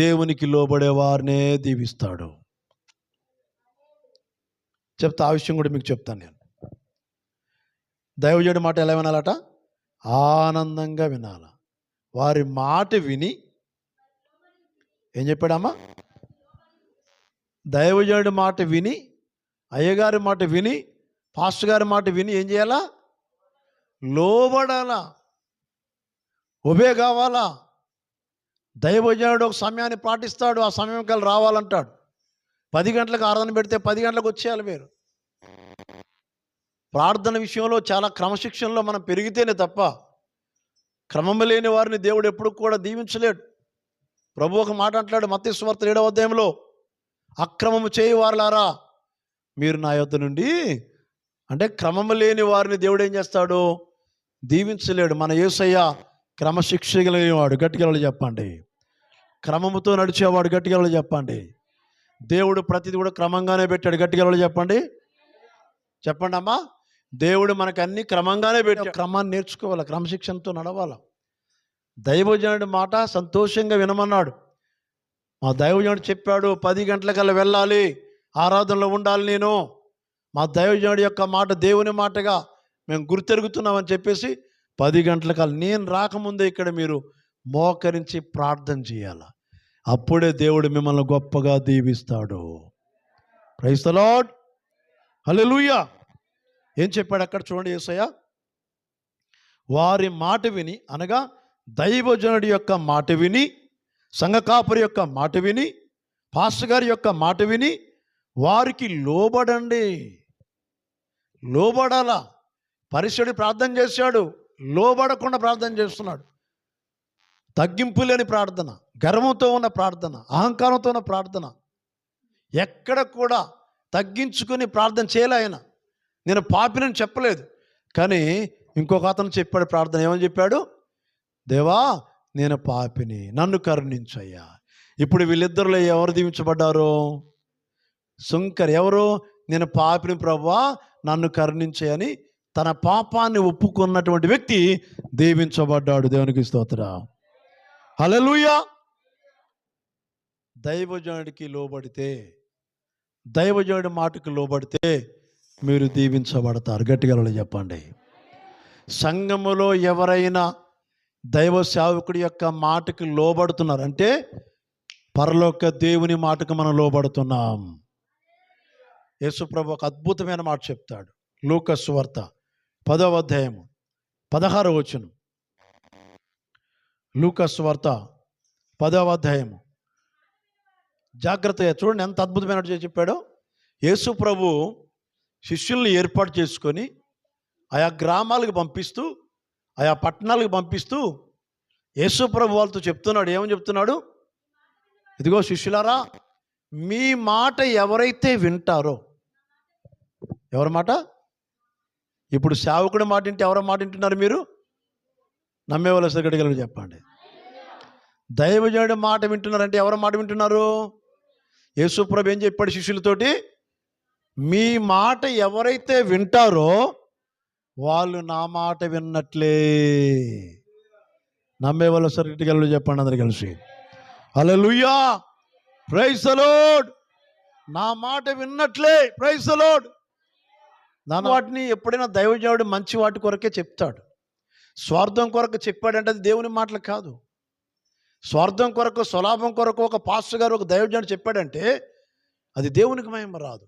దేవునికి లోబడే వారినే దీవిస్తాడు. చెప్తా, ఆ విషయం కూడా మీకు చెప్తాను నేను. దైవజనుడి మాట ఎలా వినాలట? ఆనందంగా వినాల. వారి మాట విని ఏం చెప్పాడమ్మా? దైవజనుడి మాట విని, అయ్యగారి మాట విని, పాస్టర్ గారి మాట విని ఏం చేయాలా? లోబడాలా, ఒబే కావాలా. దైవజనుడు ఒక సమయాన్ని పాటిస్తాడు, ఆ సమయం కల్లా రావాలంటాడు. 10 గంటలకు ఆరాధన పెడితే 10 గంటలకు వచ్చేయాలి. మీరు ప్రార్థన విషయంలో చాలా క్రమశిక్షణలో మనం పెరిగితేనే తప్ప క్రమం లేని వారిని దేవుడు ఎప్పుడు కూడా దీవించలేడు. ప్రభు ఒక మాట అంటాడు మత్తయి సువార్త 7వ అధ్యాయంలో, అక్రమము చేయవారులారా మీరు నా యొద్ద నుండి, అంటే క్రమము లేని వారిని దేవుడు ఏం చేస్తాడు? దీవించలేడు. మన యేసయ్య క్రమశిక్ష కలిగినవాడు. గట్టిగా చెప్పండి. క్రమముతో నడిచేవాడు. గట్టిగా చెప్పండి. దేవుడు ప్రతిదీ కూడా క్రమంగానే పెట్టాడు. గట్టిగా చెప్పండి. చెప్పండి అమ్మా. దేవుడు మనకు అన్ని క్రమంగానే పెట్టాడు. క్రమాన్ని నేర్చుకోవాలి, క్రమశిక్షణతో నడవాలి. దైవజనుడి మాట సంతోషంగా వినమన్నాడు. మా దైవజనుడు చెప్పాడు 10 గంటలకల్లా వెళ్ళాలి, ఆరాధనలో ఉండాలి. నేను మా దైవజనుడి యొక్క మాట దేవుని మాటగా మేము గుర్తెరుగుతున్నామని చెప్పేసి 10 గంటలకల్లా, నేను రాకముందే ఇక్కడ మీరు మోకరించి ప్రార్థన చేయాలి. అప్పుడే దేవుడు మిమ్మల్ని గొప్పగా దీవిస్తాడు. ప్రైజ్ ది లార్డ్, హల్లెలూయా. ఏం చెప్పాడు అక్కడ చూడండి యేసయ్య? వారి మాట విని, అనగా దైవజనుడి యొక్క మాట విని, సంఘకాపురి యొక్క మాట విని, పాస్టర్ గారి యొక్క మాట విని వారికి లోబడండి. లోబడాలా. పరిశుద్ధుడు ప్రార్థన చేశాడు, లోబడకుండా ప్రార్థన చేస్తున్నాడు. తగ్గింపు లేని ప్రార్థన, గర్వంతో ఉన్న ప్రార్థన, అహంకారంతో ఉన్న ప్రార్థన, ఎక్కడ కూడా తగ్గించుకుని ప్రార్థన చేయలే ఆయన. నేను పాపినని చెప్పలేదు, కానీ ఇంకొక అతను చెప్పాడు ప్రార్థన. ఏమని చెప్పాడు? దేవా నేను పాపిని, నన్ను కరుణించయ్యా. ఇప్పుడు వీళ్ళిద్దరిలో ఎవరు దీవించబడ్డారు? సుంకర్. ఎవరు? నేను పాపిని ప్రభువా నన్ను కరుణించని తన పాపాన్ని ఒప్పుకున్నటువంటి వ్యక్తి దీవించబడ్డాడు. దేవునికి స్తోత్రం, హల్లెలూయా. దైవజనుడికి లోబడితే, దైవజనుడి మాటకు లోబడితే మీరు దీవించబడతారు. గట్టిగా చెప్పండి. సంఘములో ఎవరైనా దైవ సేవకుడి యొక్క మాటకు లోబడుతున్నారు అంటే పరలోక దేవుని మాటకు మనం లోబడుతున్నాం. యేసుప్రభు ఒక అద్భుతమైన మాట చెప్తాడు. లూకా సువార్త 10వ అధ్యాయము 16వ వచనం. లూకా సువార్త 10వ అధ్యాయము. జాగ్రత్తగా చూడండి ఎంత అద్భుతమైన చెప్పాడో. యేసు ప్రభు శిష్యుల్ని ఏర్పాటు చేసుకొని ఆయా గ్రామాలకు పంపిస్తూ, ఆయా పట్టణాలకు పంపిస్తూ యేసు ప్రభు వాళ్ళతో చెప్తున్నాడు. ఏమని చెప్తున్నాడు? ఇదిగో శిష్యులారా, మీ మాట ఎవరైతే వింటారో, ఎవరి మాట? ఇప్పుడు సేవకుడి మాట వింటే ఎవరి మాట వింటున్నారు మీరు? నమ్మేవాళ్ళ సగడిగలు చెప్పండి. దైవజనుడి మాట వింటున్నారంటే ఎవరి మాట వింటున్నారు? యేసు ప్రభు ఏం చెప్పాడు శిష్యులతోటి? మీ మాట ఎవరైతే వింటారో వాళ్ళు నా మాట విన్నట్లే. నమ్మేవాళ్ళ సగడిగలు చెప్పండి అందరు కలిసి. హల్లెలూయా, ప్రైజ్ ది లార్డ్. నా మాట విన్నట్లే, ప్రైజ్ ది లార్డ్. వాటిని ఎప్పుడైనా దైవజనుడు మంచి వాటి కొరకే చెప్తాడు. స్వార్థం కొరకు చెప్పాడంటే అది దేవుని మాటలు కాదు. స్వార్థం కొరకు, స్వలాభం కొరకు ఒక పాస్టర్ గారు, ఒక దైవజనుడు చెప్పాడంటే అది దేవునికి మహిమ రాదు.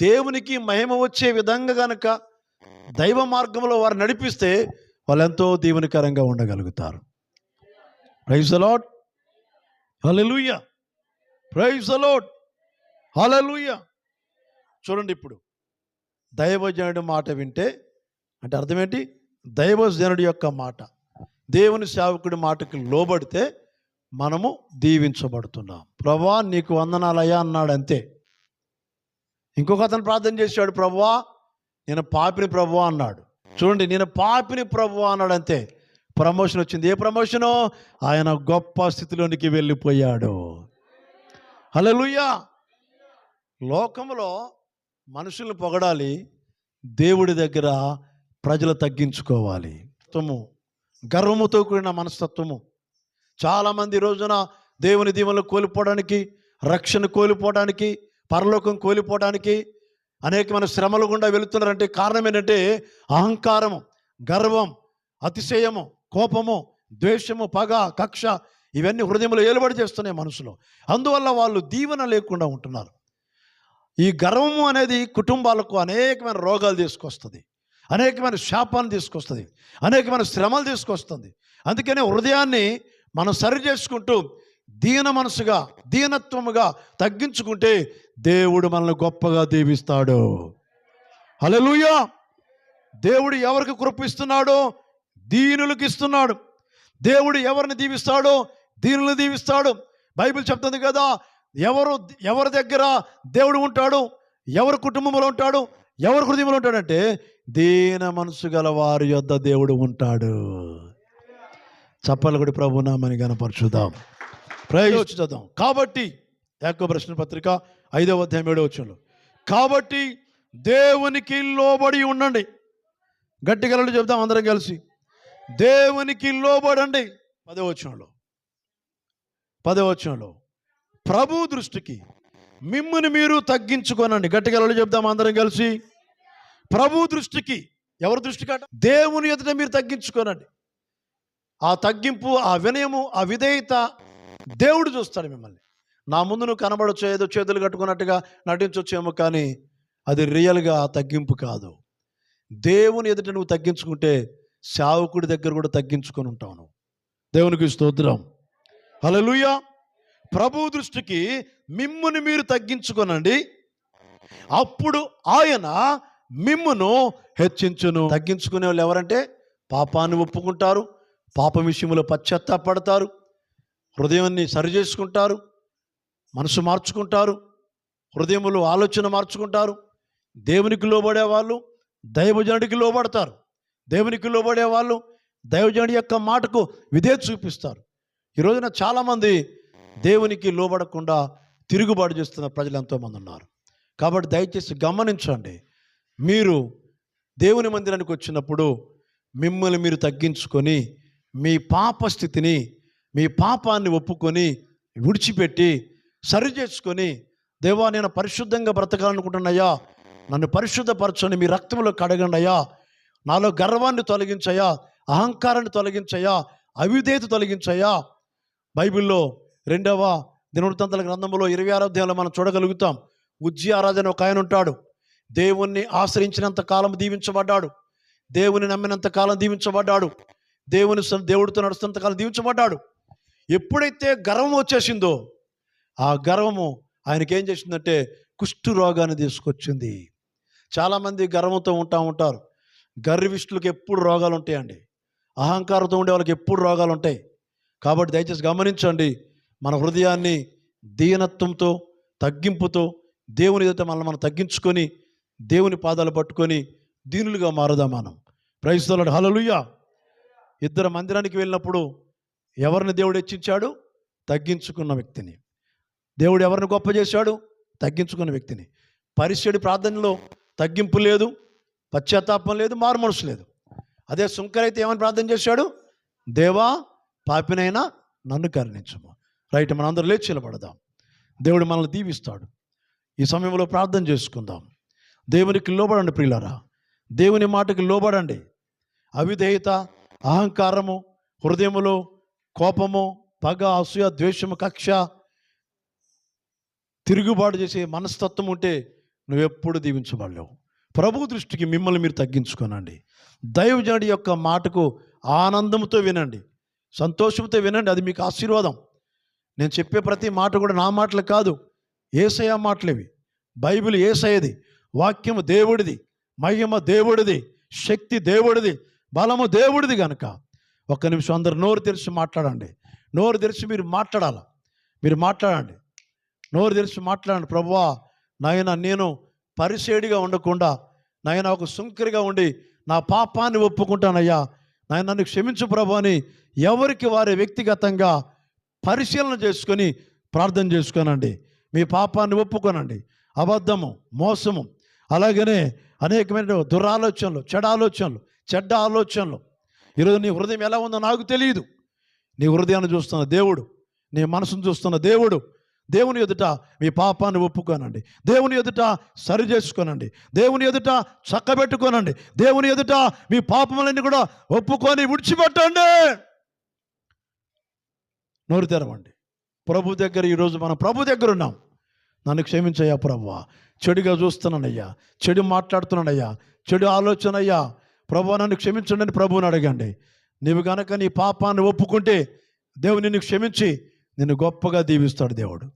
దేవునికి మహిమ వచ్చే విధంగా కనుక దైవ మార్గంలో వారు నడిపిస్తే వాళ్ళు ఎంతో దీవెనకరంగా ఉండగలుగుతారు. Praise the Lord, hallelujah, praise the Lord, hallelujah. చూడండి, ఇప్పుడు దైవజనుడి మాట వింటే అంటే అర్థం ఏంటి? దైవజనుడి యొక్క మాట, దేవుని సేవకుడి మాటకి లోబడితే మనము దీవించబడుతున్నాం. ప్రభువా నీకు వందనాలయ్యా అన్నాడు, అంతే. ఇంకొక అతను ప్రార్థన చేశాడు, ప్రభువా నేను పాపిని ప్రభువా అన్నాడు. చూడండి, నేను పాపిని ప్రభువా అన్నాడు, అంతే. ప్రమోషన్ వచ్చింది. ఏ ప్రమోషను? ఆయన గొప్ప స్థితిలోనికి వెళ్ళిపోయాడు. హల్లెలూయా. లోకంలో మనుషులను పొగడాలి, దేవుడి దగ్గర ప్రజలు తగ్గించుకోవాలి. గర్వముతో కూడిన మనస్తత్వము. చాలామంది రోజున దేవుని దీవెనలు కోల్పోవడానికి, రక్షణ కోల్పోవడానికి, పరలోకం కోల్పోవడానికి అనేకమైన శ్రమలు గుండా వెళుతున్నారంటే కారణం ఏంటంటే అహంకారము, గర్వం, అతిశయము, కోపము, ద్వేషము, పగ, కక్ష ఇవన్నీ హృదయంలో ఏలుబడి చేస్తున్నాయి మనసులో. అందువల్ల వాళ్ళు దీవెన లేకుండా ఉంటున్నారు. ఈ గర్వము అనేది కుటుంబాలకు అనేకమైన రోగాలు తీసుకొస్తుంది, అనేకమైన శాపాన్ని తీసుకొస్తుంది, అనేకమైన శ్రమలు తీసుకొస్తుంది. అందుకనే హృదయాన్ని మనం సరి చేసుకుంటూ దీన మనసుగా, దీనత్వముగా తగ్గించుకుంటే దేవుడు మనల్ని గొప్పగా దీవిస్తాడు. హల్లెలూయా. దేవుడు ఎవరికి కృప ఇస్తున్నాడో దీనులకు ఇస్తున్నాడు. దేవుడు ఎవరిని దీవిస్తాడో దీనులను దీవిస్తాడు. బైబిల్ చెప్తుంది కదా, ఎవరి దగ్గర దేవుడు ఉంటాడు, ఎవరి కుటుంబంలో ఉంటాడు, ఎవరి హృదయంలో ఉంటాడంటే దీన మనసు గల వారి యొద్ద దేవుడు ఉంటాడు. చప్పలు కూడా ప్రభునామని గణపరచుదాం. ప్రయోజనం. కాబట్టి యాకోబు రాసిన పత్రిక 5వ అధ్యాయం 7వ వచనంలో, కాబట్టి దేవునికి లోబడి ఉండండి. గట్టిగా చెప్తాం అందరం కలిసి, దేవునికి లోబడండి. 10వ వచనంలో ప్రభు దృష్టికి మిమ్ముని మీరు తగ్గించుకోనండి. గట్టిగా చెప్తాం అందరం కలిసి, ప్రభు దృష్టికి. ఎవరి దృష్టికి అట? దేవుని ఎదుట మీరు తగ్గించుకోనండి. ఆ తగ్గింపు, ఆ వినయము, ఆ విధేయత దేవుడు చూస్తాడు మిమ్మల్ని. నా ముందు నువ్వు కనబడచ్చు, ఏదో చేతులు కట్టుకున్నట్టుగా నటించొచ్చేమో, కానీ అది రియల్గా తగ్గింపు కాదు. దేవుని ఎదుట నువ్వు తగ్గించుకుంటే సేవకుడి దగ్గర కూడా తగ్గించుకొని ఉంటావు నువ్వు. దేవునికి స్తోత్రం. హల్లెలూయా. ప్రభు దృష్టికి మిమ్ముని మీరు తగ్గించుకోనండి, అప్పుడు ఆయన మిమ్మును హెచ్చించును. తగ్గించుకునే వాళ్ళు ఎవరంటే పాపాన్ని ఒప్పుకుంటారు, పాప విషయంలో పశ్చాత్తాపడతారు, హృదయాన్ని సరి చేసుకుంటారు, మనసు మార్చుకుంటారు, హృదయములో ఆలోచన మార్చుకుంటారు. దేవునికి లోబడే వాళ్ళు దైవజనుడికి లోబడతారు. దేవునికి లోబడే వాళ్ళు దైవజనుడి యొక్క మాటకు విధేయత చూపిస్తారు. ఈ రోజున చాలామంది దేవునికి లోబడకుండా తిరుగుబాటు చేస్తున్న ప్రజలు ఎంతోమంది ఉన్నారు. కాబట్టి దయచేసి గమనించండి, మీరు దేవుని మందిరానికి వచ్చినప్పుడు మిమ్మల్ని మీరు తగ్గించుకొని మీ పాప స్థితిని, మీ పాపాన్ని ఒప్పుకొని విడిచిపెట్టి సరి చేసుకొని, దేవా నేను పరిశుద్ధంగా బ్రతకాలనుకుంటున్నాయా, నన్ను పరిశుద్ధపరచని మీ రక్తంలో కడగండి అయ్యా, నాలో గర్వాన్ని తొలగించయ్యా, అహంకారాన్ని తొలగించయ్యా, అవిధేయత తొలగించయ్యా. బైబిల్లో 2వ దినవృత్తాంతాల గ్రంథంలో 26వ అధ్యాయంలో మనం చూడగలుగుతాం. ఉజ్జియా రాజు అని ఒక ఆయన ఉంటాడు. దేవుణ్ణి ఆశ్రయించినంత కాలం దీవించబడ్డాడు. దేవుని నమ్మినంత కాలం దీవించబడ్డాడు. దేవుడితో నడుస్తున్నంత కాలం దీవించబడ్డాడు. ఎప్పుడైతే గర్వం వచ్చేసిందో ఆ గర్వము ఆయనకేం చేసిందంటే కుష్టు రోగాన్ని తీసుకొచ్చింది. చాలామంది గర్వంతో ఉంటారు. గర్విష్ఠులకు ఎప్పుడు రోగాలు ఉంటాయండి. అహంకారంతో ఉండే వాళ్ళకి ఎప్పుడు రోగాలు ఉంటాయి. కాబట్టి దయచేసి గమనించండి, మన హృదయాన్ని దీనత్వంతో తగ్గింపుతో దేవుని ఎదుట మనం తగ్గించుకొని దేవుని పాదాలు పట్టుకొని దీనులుగా మారుదాం మనం. Praise the Lord. హల్లెలూయా. ఇద్దరు మందిరానికి వెళ్ళినప్పుడు ఎవరిని దేవుడు హెచ్చించాడు? తగ్గించుకున్న వ్యక్తిని. దేవుడు ఎవరిని గొప్ప చేశాడు? తగ్గించుకున్న వ్యక్తిని. పరిసయ్యుడి ప్రార్థనలో తగ్గింపు లేదు, పశ్చాత్తాపం లేదు, మారు మనసు లేదు. అదే సుంకరైతే ఏమని ప్రార్థన చేశాడు? దేవా పాపినైనా నన్ను కరుణించుము. రైట్, మనందరూ లేచి నిలబడదాం. దేవుడు మనల్ని దీవిస్తాడు. ఈ సమయంలో ప్రార్థన చేసుకుందాం. దేవునికి లోబడండి ప్రియులారా. దేవుని మాటకి లోబడండి. అవిధేయత, అహంకారము, హృదయములో కోపము, పగ, అసూయ, ద్వేషము, కక్ష, తిరుగుబాటు చేసే మనస్తత్వం ఉంటే నువ్వెప్పుడు దీవించబడలేవు. ప్రభు దృష్టికి మిమ్మల్ని మీరు తగ్గించుకోనండి. దైవజనుడి యొక్క మాటకు ఆనందంతో వినండి, సంతోషంతో వినండి. అది మీకు ఆశీర్వాదం. నేను చెప్పే ప్రతి మాట కూడా నా మాటలు కాదు, యేసయ్య మాటలేవి. బైబిల్ యేసయ్యది, వాక్యము దేవుడిది, మహిమ దేవుడిది, శక్తి దేవుడిది, బలము దేవుడిది. కనుక ఒక్క నిమిషం అందరు నోరు తెరిచి మాట్లాడండి. నోరు తెరిచి మీరు మాట్లాడాలి. మీరు మాట్లాడండి, నోరు తెరిచి మాట్లాడండి. ప్రభువా నాయన, నేను పరిసేడిగా ఉండకుండా నాయన ఒక సుంకరిగా ఉండి నా పాపాన్ని ఒప్పుకుంటానయ్యా. నాయన నన్ను క్షమించు ప్రభు అని ఎవరికి వారి వ్యక్తిగతంగా పరిశీలన చేసుకొని ప్రార్థన చేసుకోనండి. మీ పాపాన్ని ఒప్పుకోనండి. అబద్ధము, మోసము, అలాగనే అనేకమైన దురాలోచనలు, చెడ్డ ఆలోచనలు. ఈరోజు నీ హృదయం ఎలా ఉందో నాకు తెలియదు. నీ హృదయాన్ని చూస్తున్న దేవుడు, నీ మనసును చూస్తున్న దేవుడు. దేవుని ఎదుట మీ పాపాన్ని ఒప్పుకోనండి. దేవుని ఎదుట సరి చేసుకోనండి. దేవుని ఎదుట చక్కబెట్టుకోనండి. దేవుని ఎదుట మీ పాపములన్నీ కూడా ఒప్పుకొని విడిచిపెట్టండి. నోరు తెరవండి. ప్రభు దగ్గర ఈరోజు మనం ప్రభు దగ్గర ఉన్నాం. నన్ను క్షమించయ్యా ప్రభువా, చెడుగా చూస్తున్నానయ్యా, చెడు మాట్లాడుతున్నానయ్యా, చెడు ఆలోచన అయ్యా, ప్రభువా నన్ను క్షమించండి అని ప్రభువుని అడగండి. నీవు కనుక నీ పాపాన్ని ఒప్పుకుంటే దేవుడు నిన్ను క్షమించి నిన్ను గొప్పగా దీవిస్తాడు దేవుడు.